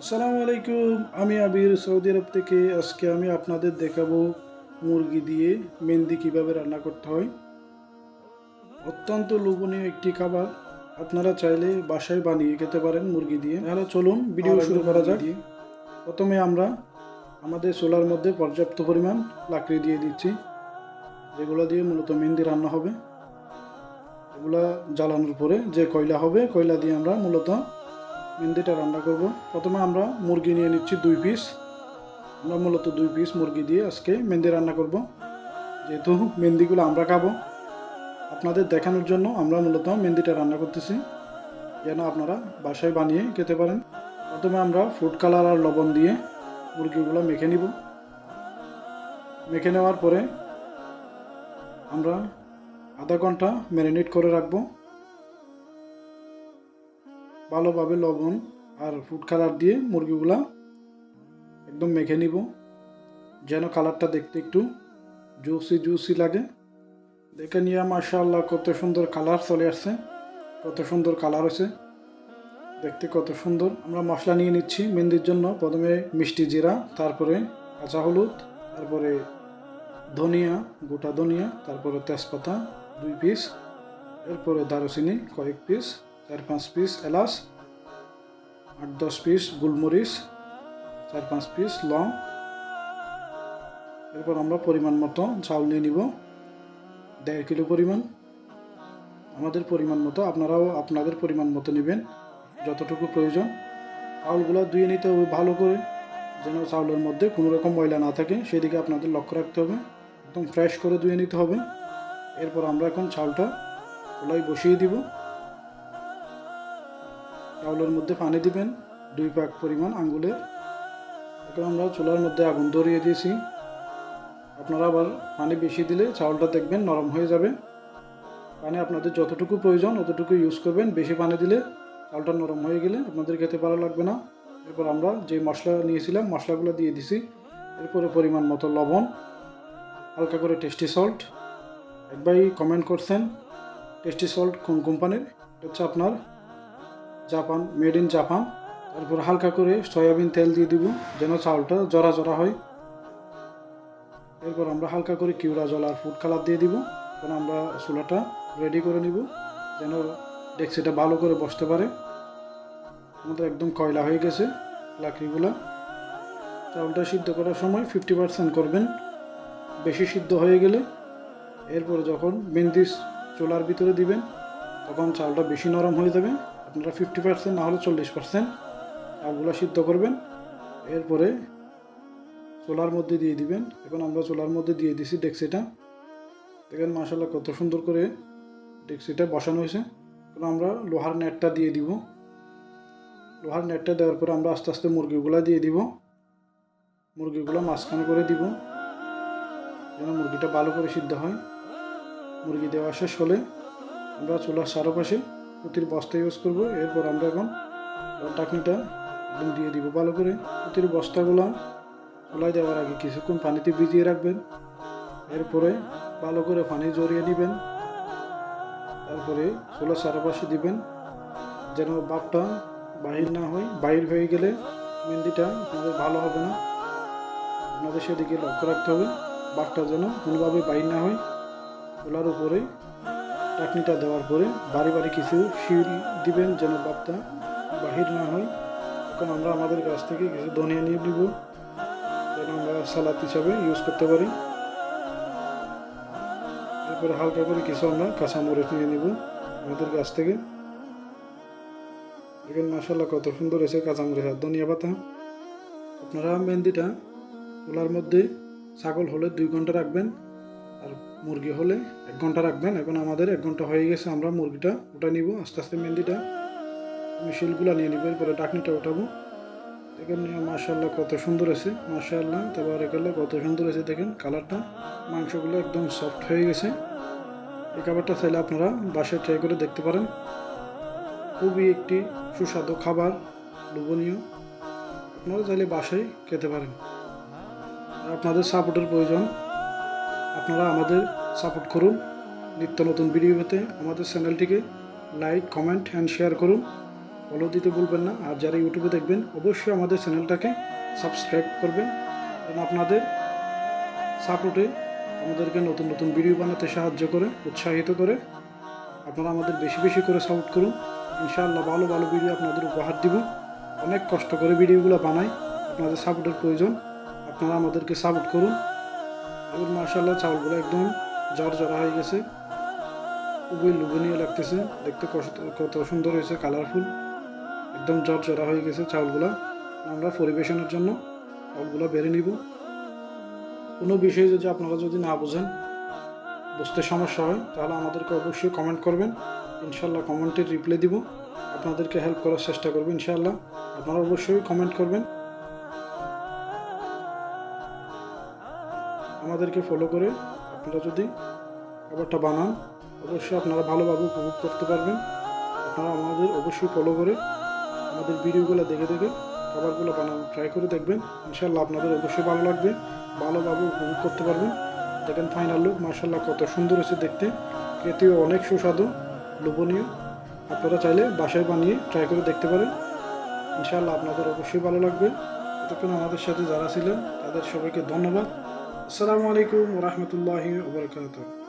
আসসালামু আলাইকুম। আমি আবির, সৌদি আরব থেকে। আজকে আমি আপনাদের দেখাবো মুরগি দিয়ে মেহেন্দি কিভাবে রান্না করতে হয়। অত্যন্ত লোভনীয় একটি খাবার। আপনারা চাইলে বাসায় বানিয়ে খেতে পারেন মুরগি দিয়ে। তাহলে চলুন ভিডিও শুরু করা যাক। প্রথমে আমরা আমাদের চুলার মধ্যে পর্যাপ্ত পরিমাণ লাকড়ি দিয়ে দিচ্ছি, যেগুলো দিয়ে মূলত মেহেন্দি রান্না হবে। এগুলা জ্বালানোর পরে যে কয়লা হবে, কয়লা দিয়ে আমরা মূলত মেহেন্দিটা রান্না করব। প্রথমে আমরা মুরগি নিয়ে নিচ্ছি 2 পিস। আমরা মূলত 2 পিস মুরগি দিয়ে আজকে মেহেন্দি রান্না করব। যেহেতু মেহেন্দিগুলো আমরা খাবো, আপনাদের দেখানোর জন্য আমরা মূলত মেহেন্দিটা রান্না করতেছি, যেন আপনারা বাসায় বানিয়ে খেতে পারেন। প্রথমে আমরা ফুড কালার আর লবণ দিয়ে মুরগিগুলো মেখে নিব। মেখে নেওয়ার পরে আমরা আধা ঘন্টা ম্যারিনেট করে রাখবো। ভালোভাবে লবণ আর ফুড কালার দিয়ে মুরগিগুলা একদম মেখে নিব, যেন কালারটা দেখতে একটু জুসি লাগে। দেখে নিয়ে মাশাআল্লাহ কত সুন্দর কালার চলে আসছে, কত সুন্দর কালার হয়েছে, দেখতে কত সুন্দর। আমরা মশলা নিয়ে নিচ্ছি মেহেন্দির জন্য। প্রথমে মিষ্টি জিরা, তারপরে কাঁচা হলুদ, তারপরে ধনিয়া, গোটা ধনিয়া, তারপরে তেজপাতা 2 পিস, এরপরে দারুচিনি কয়েক পিস, 4-5 পিস এলাচ, 8-10 পিস গোলমরিচ, 4-5 পিস লং। এরপর আমরা পরিমাণ মতো চাউল নিয়ে নিব, 1.5 কিলো পরিমাণ। আমাদের পরিমাণ মতো, আপনারাও আপনাদের পরিমাণ মতো নেবেন, যতটুকু প্রয়োজন। চাউলগুলো ধুয়ে নিতে হবে ভালো করে, যেন চাউলের মধ্যে কোনো রকম ময়লা না থাকে, সেদিকে আপনাদের লক্ষ্য রাখতে হবে। একদম ফ্রেশ করে ধুয়ে নিতে হবে। এরপর আমরা এখন চাউলটা চুলায় বসিয়ে দিব। চাউলের মধ্যে পানি দিবেন 2 ভাগ পরিমাণ আঙ্গুলের। এখন আমরা চুলার মধ্যে আগুন ধরিয়ে দিয়েছি। আপনারা আবার পানি বেশি দিলে চাউলটা দেখবেন নরম হয়ে যাবে। পানি আপনাদের যতটুকু প্রয়োজন অতটুকু ইউজ করবেন। বেশি পানি দিলে চাউলটা নরম হয়ে গেলে আপনাদের খেতে ভালো লাগবে না। এরপর আমরা যে মশলা নিয়েছিলাম মশলাগুলো দিয়ে দিছি। এরপরে পরিমাণ মতো লবণ, হালকা করে টেস্টি সল্ট। একবার কমেন্ট করছেন টেস্টি সল্ট কোন কোম্পানির, এটা হচ্ছে আপনার জাপান, মেড ইন জাপান। তারপর হালকা করে সয়াবিন তেল দিয়ে দিব, যেন চাউলটা জরা জরা হয়। এরপর আমরা হালকা করে কিউরা জল আর ফুড কালার দিয়ে দিব। এখন আমরা চুলাটা রেডি করে নিব, যেন ডেক্সিটা ভালো করে বসতে পারে। আমাদের একদম কয়লা হয়ে গেছে লাকড়িগুলা। চাউলটা সিদ্ধ করার সময় 50% করবেন, বেশি সিদ্ধ হয়ে গেলে এরপরে যখন মেহেন্দি চুলার ভিতরে দিবেন তখন চাউলটা বেশি নরম হয়ে যাবে। আপনারা 50% না হলে 40% চাউলগুলো সিদ্ধ করবেন। এরপরে চুলার মধ্যে দিয়ে দিবেন। এখন আমরা চুলার মধ্যে দিয়ে দিছি ডেক্সিটা। দেখেন মাশাআল্লাহ কত সুন্দর করে ডেক্সিটা বসানো হয়েছে। এখন আমরা লোহার নেটটা দিয়ে দিব। লোহার নেটটা দেওয়ার পর আমরা আস্তে আস্তে মুরগিগুলা দিয়ে দিব। মুরগিগুলো মাঝখানে করে দিব, যেন মুরগিটা ভালো করে সিদ্ধ হয়। মুরগি দেওয়া শেষ হলে আমরা চুলার চারপাশে পুঁতির বস্তা ইউজ করব। এরপর আমরা এখন ঢাকনিটা একদম দিয়ে দিব ভালো করে। পুঁতির বস্তাগুলো চুলায় দেওয়ার আগে কিছুক্ষণ পানিতে ভিজিয়ে রাখবেন। এরপরে ভালো করে পানি জড়িয়ে দিবেন। তারপরে চুলার চারপাশে দিবেন, যেন ভাপটা বাহির না হয়। বাহির হয়ে গেলে মেহেন্দিটা আপনাদের ভালো হবে না। আপনাদের সেদিকে লক্ষ্য রাখতে হবে, ভাপটা যেন কোনোভাবে বাহির না হয়। চুলার উপরে ঢাকনিটা দেওয়ার পরে বাড়ি বাড়ি কিছু শিল দিবেন, যেন ভাপটা বাহির না হয়। এখন আমরা আমাদের গাছ থেকে কিছু ধনিয়া নিয়ে নিব, যেন আমরা সালাদ হিসাবে ইউজ করতে পারি। এরপরে হালকা করে কিছু আমরা কাঁচামরিচ নিয়ে নিব আমাদের গাছ থেকে। দেখেন মাশাআল্লাহ কত সুন্দর হয়েছে কাঁচামরিচ আর ধনিয়া পাতা। আপনারা মেহেন্দিটা চুলার মধ্যে ছাগল হলে 2 ঘন্টা রাখবেন, আর মুরগি হলে 1 ঘন্টা রাখবেন। এখন আমাদের 1 ঘন্টা হয়ে গেছে, আমরা মুরগিটা উঠে নিব আস্তে আস্তে। মেহেন্দিটা আমি শিলগুলা নিয়ে নিব, এরপরে ঢাকনিটা উঠাবো। দেখেন মাশাআল্লাহ কত সুন্দর হয়েছে, মাশাআল্লাহ তাবারাকাল্লাহ কত সুন্দর হয়েছে। দেখেন কালারটা, মাংসগুলো একদম সফট হয়ে গেছে। এই খাবারটা চাইলে আপনারা বাসায় ট্রাই করে দেখতে পারেন। খুবই একটি সুস্বাদু খাবার, লোভনীয়। আপনারা চাইলে বাসায় খেতে পারেন। আপনাদের সাপোর্টের প্রয়োজন, আপনারা আমাদের সাপোর্ট করুন। নিত্য নতুন ভিডিও পেতে আমাদের চ্যানেলটিকে লাইক, কমেন্ট অ্যান্ড শেয়ার করুন। ফলো দিতে ভুলবেন না। আর যারা ইউটিউবে দেখবেন অবশ্যই আমাদের চ্যানেলটাকে সাবস্ক্রাইব করবেন, কারণ আপনাদের সাপোর্টে আমাদেরকে নতুন নতুন ভিডিও বানাতে সাহায্য করে, উৎসাহিত করে। আপনারা আমাদের বেশি বেশি করে সাপোর্ট করুন। ইনশাআল্লাহ ভালো ভালো ভিডিও আপনাদের উপহার দিব। অনেক কষ্ট করে ভিডিওগুলো বানাই, আপনাদের সাপোর্টের প্রয়োজন। আপনারা আমাদেরকে সাপোর্ট করুন। এবং মাশাআল্লাহ চাউলগুলো একদম জড়জড়া হয়ে গেছে, খুবই লোভনীয় লাগতেছে দেখতে, কত সুন্দর হয়েছে, কালারফুল, একদম জড়জড়া হয়ে গেছে চাউলগুলো। আমরা পরিবেশনের জন্য চাউলগুলো বেড়ে নিব। কোনো বিষয়ে আপনারা যদি না বোঝেন, বুঝতে সমস্যা হয়, তাহলে আমাদেরকে অবশ্যই কমেন্ট করবেন। ইনশাআল্লাহ কমেন্টের রিপ্লাই দিব, আপনাদেরকে হেল্প করার চেষ্টা করব ইনশাআল্লাহ। আপনারা অবশ্যই কমেন্ট করবেন, আমাদেরকে ফলো করে আপনারা যদি খাবারটা বানান, অবশ্যই আপনারা ভালোভাবে উপভোগ করতে পারবেন। আপনারা আমাদের অবশ্যই ফলো করে আমাদের ভিডিওগুলো দেখে দেখে খাবারগুলো বানানো ট্রাই করে দেখবেন। ইনশাআল্লাহ আপনাদের অবশ্যই ভালো লাগবে, ভালোভাবে উপভোগ করতে পারবেন। দেখেন ফাইনাল লুক, মাশাআল্লাহ কত সুন্দর হয়েছে দেখতে, খেতেও অনেক সুস্বাদু, লোভনীয়। আপনারা চাইলে বাসায় বানিয়ে ট্রাই করে দেখতে পারেন। ইনশাআল্লাহ আপনাদের অবশ্যই ভালো লাগবে। এতক্ষণ আমাদের সাথে যারা ছিলেন তাদের সবাইকে ধন্যবাদ। আসসালামু আলাইকুম ওয়া রাহমাতুল্লাহি ওয়া বারাকাতুহু।